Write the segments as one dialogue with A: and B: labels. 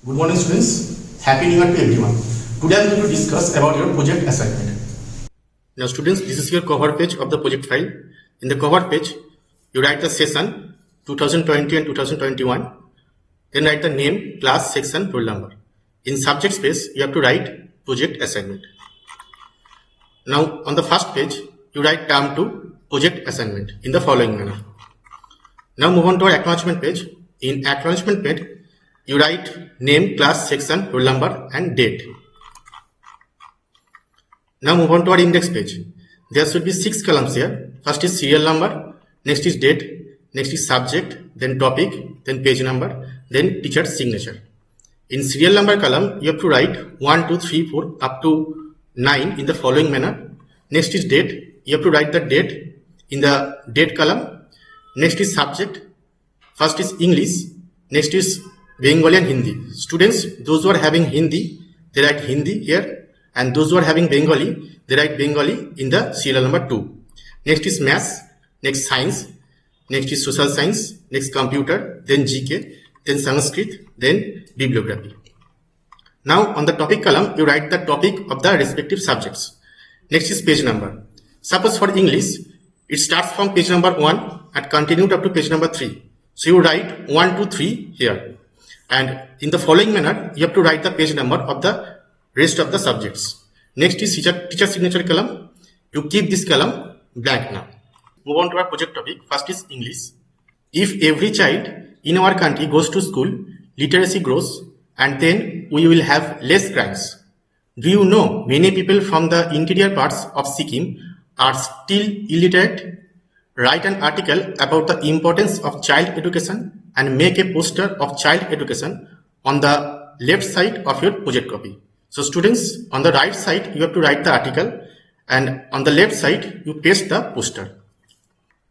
A: Good morning students, Happy New Year to everyone. Today I am going to discuss about your project assignment. Now students, this is your cover page of the project file. In the cover page, you write the session 2020 and 2021, then write the name, class, section, roll number. In subject space, you have to write project assignment. Now on the first page, you write term 2 project assignment in the following manner. Now move on to our acknowledgement page. In acknowledgement page, you write name, class, section, roll number and date. Now move on to our index page. There should be 6 columns here. First is serial number, next is date, next is subject, then topic, then page number, then teacher's signature. In serial number column, you have to write 1, 2, 3, 4 up to 9 in the following manner. Next is date. You have to write the date in the date column. Next is subject. First is English. Next is Bengali and Hindi. Students, those who are having Hindi, they write Hindi here, and those who are having Bengali, they write Bengali in the serial number 2. Next is maths, next science, next is social science, next computer, then GK, then Sanskrit, then bibliography. Now on the topic column, you write the topic of the respective subjects. Next is page number. Suppose for English, it starts from page number 1 and continued up to page number 3. So you write 1, 2, 3 here. And in the following manner, you have to write the page number of the rest of the subjects. Next is teacher signature column. You keep this column blank now. Move on to our project topic. First is English. If every child in our country goes to school, literacy grows, and then we will have less crimes. Do you know many people from the interior parts of Sikkim are still illiterate? Write an article about the importance of child education and make a poster of child education on the left side of your project copy. So students, on the right side, you have to write the article, and on the left side, you paste the poster.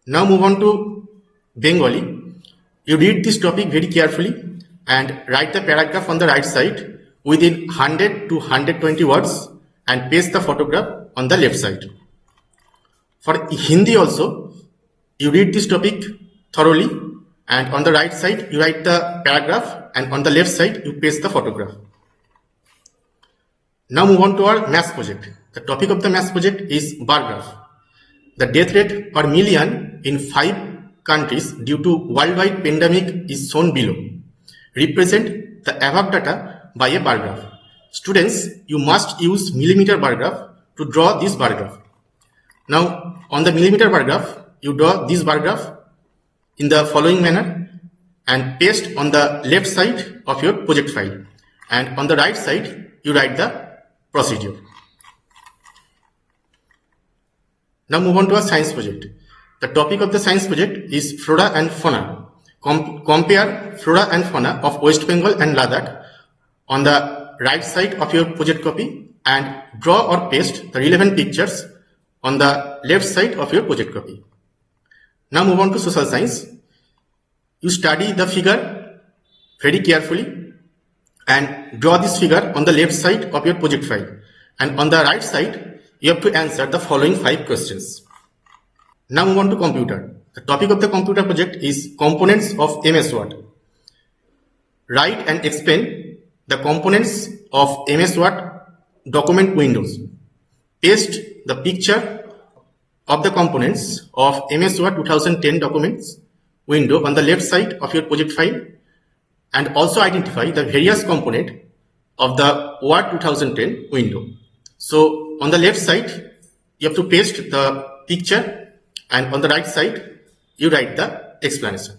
A: Now move on to Bengali. You read this topic very carefully and write the paragraph on the right side within 100 to 120 words and paste the photograph on the left side. For Hindi also, you read this topic thoroughly, and on the right side you write the paragraph, and on the left side you paste the photograph. Now move on to our maths project. The topic of the maths project is bar graph. The death rate per million in 5 countries due to worldwide pandemic is shown below. Represent the above data by a bar graph. Students, you must use millimeter bar graph to draw this bar graph. Now on the millimeter bar graph, you draw this bar graph in the following manner and paste on the left side of your project file, and on the right side you write the procedure. Now move on to a science project. The topic of the science project is flora and fauna. Compare flora and fauna of West Bengal and Ladakh on the right side of your project copy and draw or paste the relevant pictures on the left side of your project copy. Now move on to social science. You study the figure very carefully and draw this figure on the left side of your project file, and on the right side you have to answer the following 5 questions. Now move on to computer. The topic of the computer project is components of MS Word. Write and explain the components of MS Word document windows. Paste the picture of the components of MS Word 2010 documents window on the left side of your project file, and also identify the various component of the Word 2010 window. So on the left side you have to paste the picture, and on the right side you write the explanation.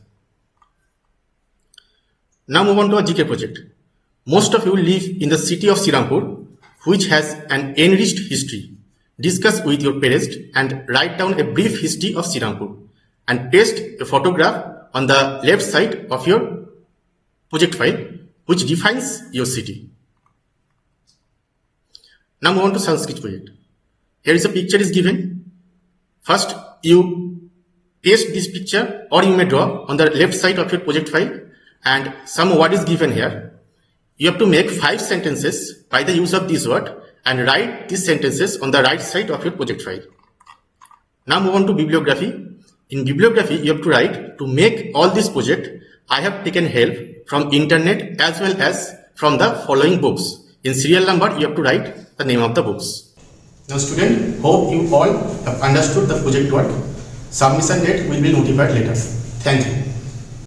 A: Now move on to a GK project. Most of you live in the city of Srirampur, which has an enriched history. Discuss with your parents and write down a brief history of Srirampur and paste a photograph on the left side of your project file which defines your city. Now move on to Sanskrit project. Here is a picture is given. First you paste this picture, or you may draw on the left side of your project file, and some word is given here. You have to make 5 sentences by the use of this word and write these sentences on the right side of your project file. Now move on to bibliography. In bibliography, you have to write, to make all this project, I have taken help from internet as well as from the following books. In serial number, you have to write the name of the books. Now student, hope you all have understood the project work. Submission date will be notified later. Thank you.